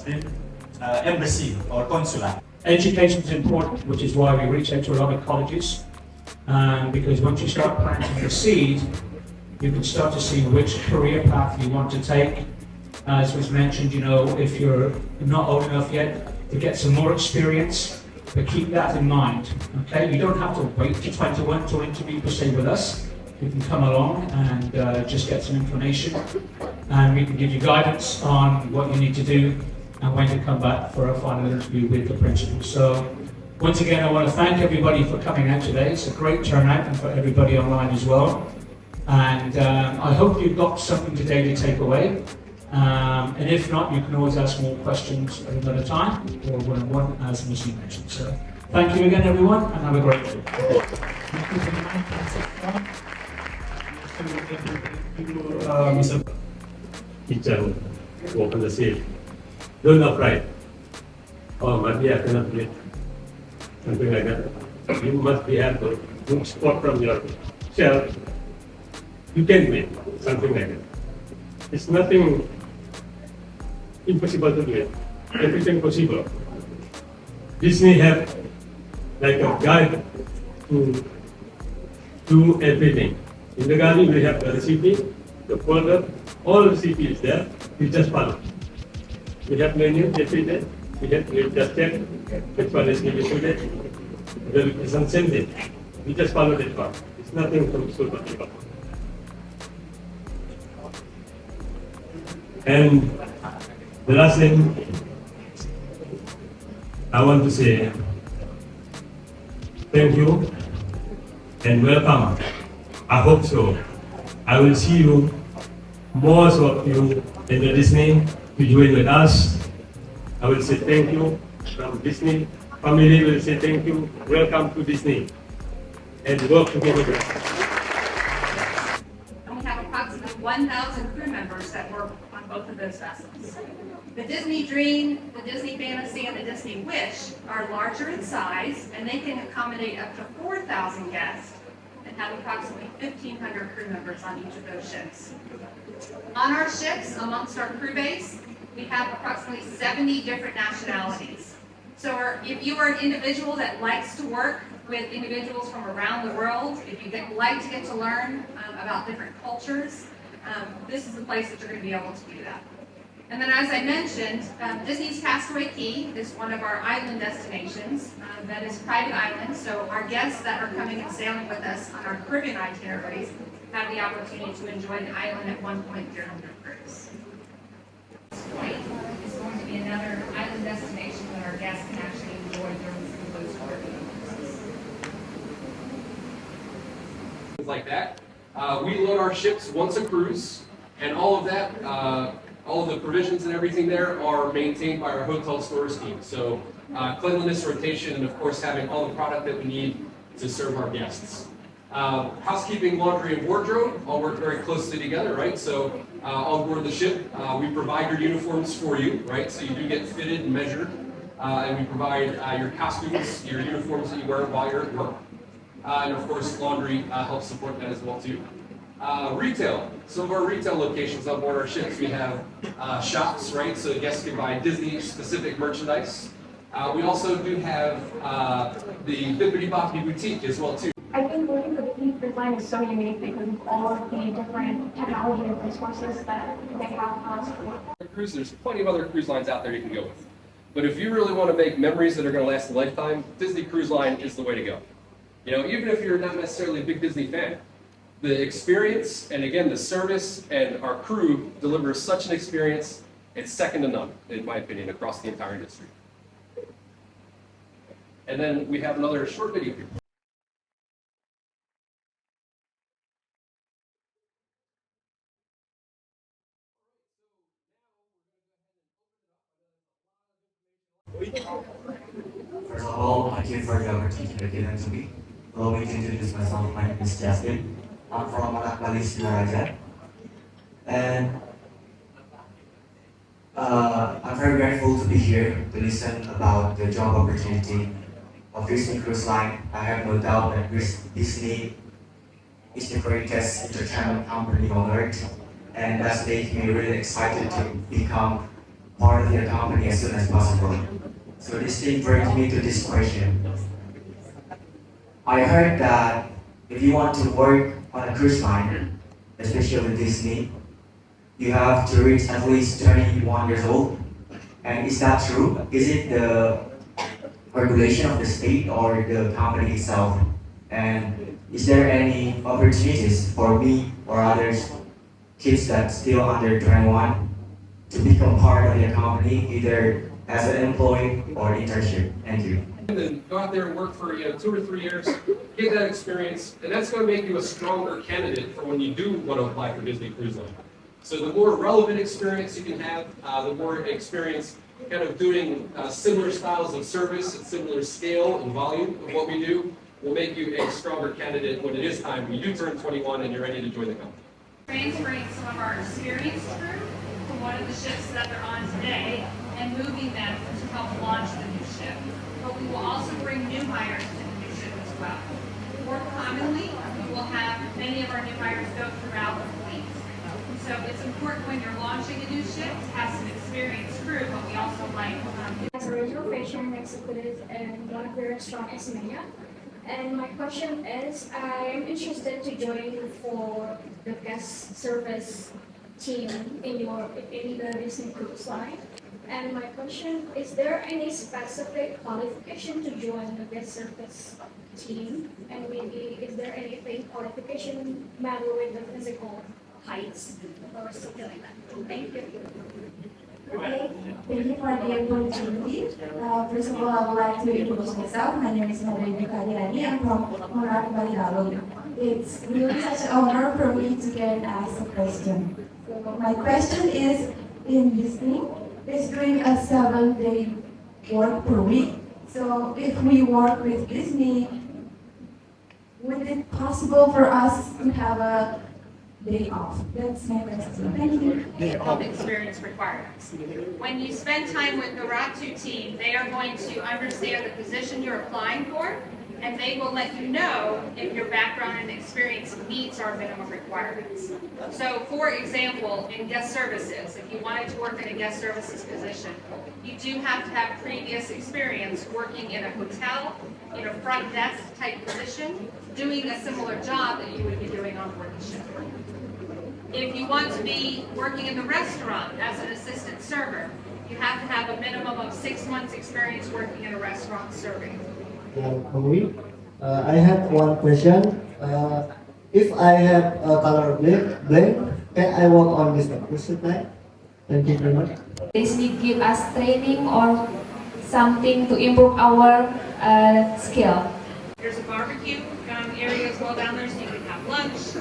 in embassy or consulate. Education is important, which is why we reach out to a lot of colleges, because once you start planting the seed, you can start to see which career path you want to take. As was mentioned, if you're not old enough yet to get some more experience, but keep that in mind, okay? You don't have to wait to 21 to interview per se with us. You can come along and just get some information, and we can give you guidance on what you need to do and when to come back for a final interview with the principal. So, once again, I want to thank everybody for coming out today. It's a great turnout, and for everybody online as well. And I hope you've got something today to take away. And if not, you can always ask more questions at another time or one-on-one, as Missy mentioned. So, thank you again, everyone, and have a great day. Mr. Teacher who open the seal. Don't be afraid. Oh, maybe I cannot read. Something like that. You must be able to spot from your shell. You can make something like that. It's nothing impossible to do it. Everything possible. Disney have like a guide to do everything. In the garden we have the recipe, the folder, all the recipe is there. We just follow. We have menu every day. We just check which one is needed today. The location same day. We just follow that one. It's nothing from super difficult. And the last thing I want to say, thank you and welcome. I hope so. I will see you, most of you in the Disney to join with us. I will say thank you from Disney. Family will say thank you. Welcome to Disney. And work together. And we have approximately 1,000 crew members that work on both of those vessels. The Disney Dream, the Disney Fantasy, and the Disney Wish are larger in size, and they can accommodate up to 4,000 guests and have approximately 1,500 crew members on each of those ships. On our ships, amongst our crew base, we have approximately 70 different nationalities. So if you are an individual that likes to work with individuals from around the world, if you like to get to learn about different cultures, this is the place that you're going to be able to do that. And then, as I mentioned, Disney's Castaway Cay is one of our island destinations that is private island. So our guests that are coming and sailing with us on our Caribbean itineraries have the opportunity to enjoy the island at one point during their cruise. This point is going to be another island destination that our guests can actually enjoy during some of those Caribbean cruises. Things like that. We load our ships once a cruise, and all of that. All of the provisions and everything there are maintained by our hotel stores team. So cleanliness, rotation, and of course having all the product that we need to serve our guests. Housekeeping, laundry, and wardrobe all work very closely together, right? So on board the ship, we provide your uniforms for you, right? So you do get fitted and measured, and we provide your costumes, your uniforms that you wear while you're at work. And of course, laundry helps support that as well too. Retail. Some of our retail locations on board our ships, we have shops, right? So guests can buy Disney-specific merchandise. We also do have the Bibbidi Bobbidi Boutique as well too. I think working for the Disney Cruise Line is so unique because of all of the different technology and resources that they have on us. Cruise, there's plenty of other cruise lines out there you can go with. But if you really want to make memories that are going to last a lifetime, Disney Cruise Line is the way to go. Even if you're not necessarily a big Disney fan, the experience, and again, the service and our crew delivers such an experience, it's second to none, in my opinion, across the entire industry. And then we have another short video here. First of all, thank you for the opportunity given to me. Allow me to introduce myself. My name is Jasmine. I'm from Manakali, Singaraja. And I'm very grateful to be here to listen about the job opportunity of Disney Cruise Line. I have no doubt that Disney is the greatest entertainment company on earth, and that's making me really excited to become part of your company as soon as possible. So this thing brings me to this question. I heard that if you want to work on a cruise line, especially Disney, you have to reach at least 21 years old. And is that true? Is it the regulation of the state or the company itself? And is there any opportunities for me or others, kids that still under 21, to become part of your company, either as an employee or internship? Thank you. And then go out there and work for 2 or 3 years, get that experience, and that's going to make you a stronger candidate for when you do want to apply for Disney Cruise Line. So the more relevant experience you can have, the more experience kind of doing similar styles of service at similar scale and volume of what we do will make you a stronger candidate when it is time, when you do turn 21 and you're ready to join the company. Transferring some of our experienced crew from one of the ships that they're on today and moving them to help launch the new ship. But we will also bring new hires to the new ship as well. More commonly, we will have many of our new hires go throughout the fleet. So it's important when you're launching a new ship to have some experienced crew, but we also like As a reservation executive in one of the restaurants in Maya. And my question is, I am interested to join for the guest service team in the Disney Cruise Line. And my question, is there any specific qualification to join the guest service team? And maybe is there anything qualification matter with the physical heights or something like that? Thank you. Okay, thank you for the opportunity. First of all, I would like to introduce myself. My name is Madhuri Kadirani. I'm from Merapi, Bali Lalu. It's really such an honor for me to get asked a question. So my question is, in Disney, is doing a 7-day work per week. So if we work with Disney, would it possible for us to have a day off? That's my question. Thank you. of experience requirements. When you spend time with the ROT2 team, they are going to understand the position you're applying for, and they will let you know if your background and experience meets our minimum requirements. So for example, in guest services, if you wanted to work in a guest services position, you do have to have previous experience working in a hotel, in a front desk type position, doing a similar job that you would be doing on board the ship. If you want to be working in the restaurant as an assistant server, you have to have a minimum of 6 months experience working in a restaurant serving. I have one question. If I have a color blank, can I work on this cruise line? Thank you very much. Disney give us training or something to improve our skill. There's a barbecue area as well down there, so you can have lunch.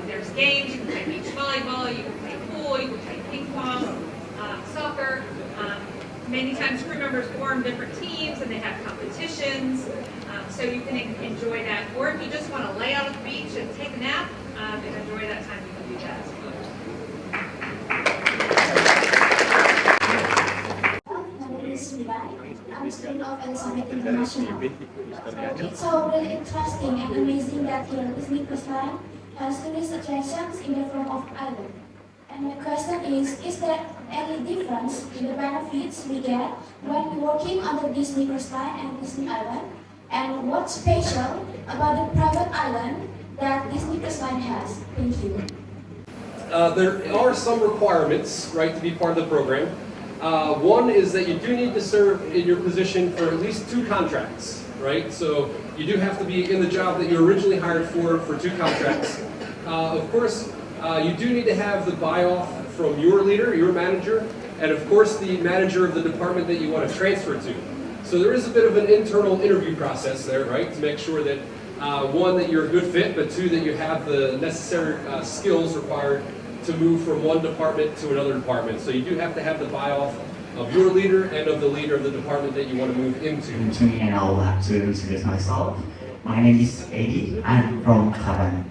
There's games, you can play beach volleyball, you can play pool, you can play ping pong, soccer. Many times crew members form different teams and they have competitions, so you can enjoy that. Or if you just want to lay out at the beach and take a nap and enjoy that time, you can do that as well. My name is Mibai. I'm a student of Elizabeth International. It's so really interesting and amazing that here Disney Cruise Line has tourist attractions in the form of island. And my question is there any difference in the benefits we get when working on the Disney Cruise Line and Disney Island? And what's special about the private island that Disney Cruise Line has? Thank you. There are some requirements, right, to be part of the program. One is that you do need to serve in your position for at least 2 contracts, right? So you do have to be in the job that you originally hired for 2 contracts. Of course, you do need to have the buy-off from your leader, your manager, and of course the manager of the department that you want to transfer to. So there is a bit of an internal interview process there, right, to make sure that 1, that you're a good fit, but 2, that you have the necessary skills required to move from one department to another department. So you do have to have the buy-off of your leader and of the leader of the department that you want to move into. And I would like to introduce myself. My name is Eddie. I'm from Cavan.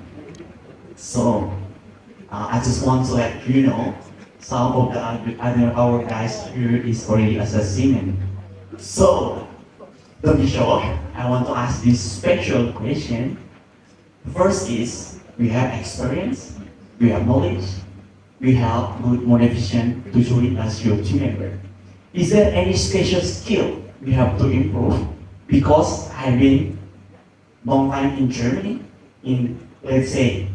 So I just want to let you know some of the other our guys here is already as a seaman. So don't be sure. I want to ask this special question. First is we have experience, we have knowledge, we have good motivation to join as your team member. Is there any special skill we have to improve? Because I've been long time in Germany, in let's say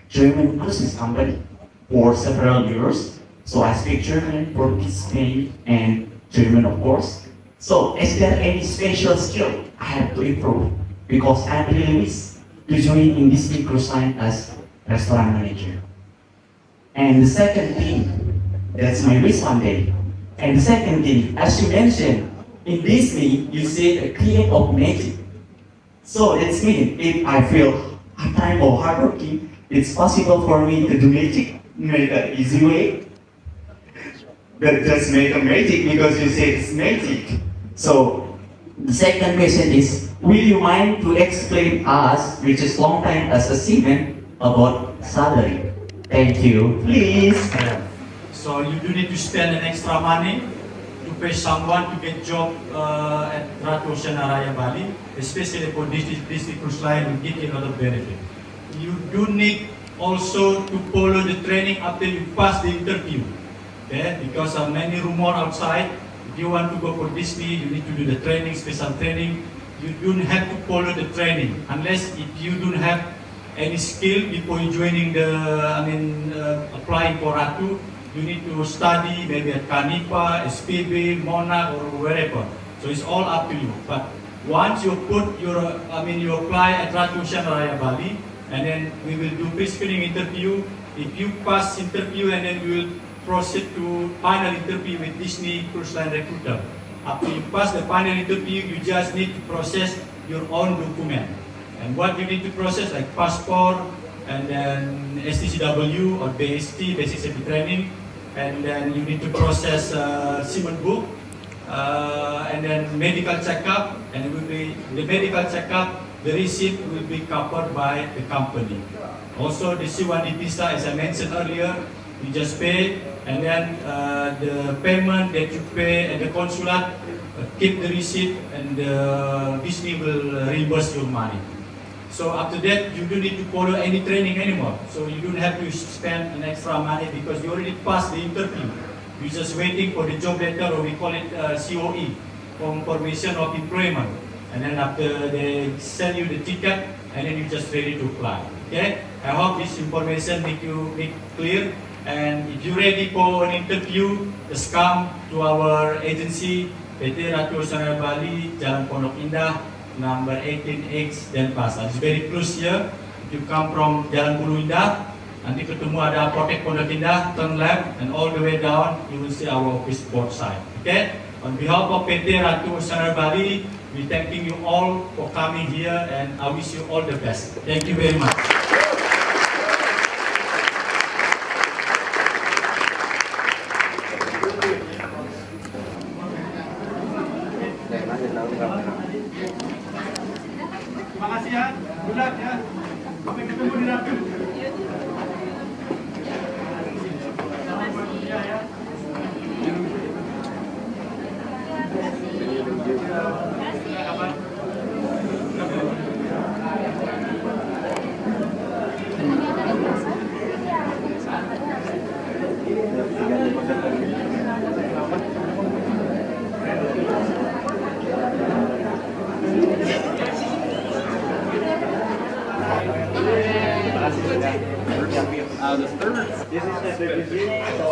German cruise company for several years. So I speak German, Portuguese, Spanish, and German of course. So is there any special skill I have to improve? Because I'm really wish to join in Disney Cruise Line as restaurant manager. And the second thing, that's my wish one day. And the second thing, as you mentioned, in Disney, you say the create of magic. So that's mean if I feel hard-time or hardworking, it's possible for me to do magic in an easy way. But just make a magic because you say it's magic. So the second question is, will you mind to explain us, which is long time as a seaman, about salary? Thank you, please. So you do need to spend an extra money to pay someone to get job at Ratu Oceana Raya Bali, especially for Disney Cruise Line, will give you a lot of benefit. You do need also to follow the training after you pass the interview. Okay? Because many rumor outside, if you want to go for Disney, you need to do the training, special training. You don't have to follow the training unless if you don't have any skill before you joining the, applying for Ratu. You need to study maybe at Kanipa, SPB, Monarch, or wherever. So it's all up to you. But once you put your, you apply at Ratu Oceana Raya Bali, and then we will do pre-screening interview. If you pass interview, and then we will proceed to final interview with Disney Cruise Line recruiter. After you pass the final interview, you just need to process your own document. And what you need to process, like passport, and then STCW or BST, Basic Safety Training, and then you need to process seaman book, and then medical checkup, and it will be the medical checkup. The receipt will be covered by the company. Also, the C1D visa, as I mentioned earlier, you just pay, and then the payment that you pay at the consulate, keep the receipt, and Disney will reimburse your money. So after that, you don't need to follow any training anymore. So you don't have to spend an extra money because you already passed the interview. You're just waiting for the job letter, or we call it COE, Confirmation of Employment. And then after they send you the ticket, and then you're just ready to fly. Okay? I hope this information make clear. And if you're ready for an interview, just come to our agency, PT Ratu Oceana Bali, Jalan Pondok Indah, number 18X Denpasar. It's very close here. If you come from Jalan Bulu Indah, nanti ketemu ada Apotek Pondok Indah, turn left, and all the way down, you will see our office both side. Okay? On behalf of PT Ratu Oceana Bali, we thanking you all for coming here, and I wish you all the best. Thank you very much. Terima kasih ya, good luck ya. Sampai ketemu di Ratu. The third.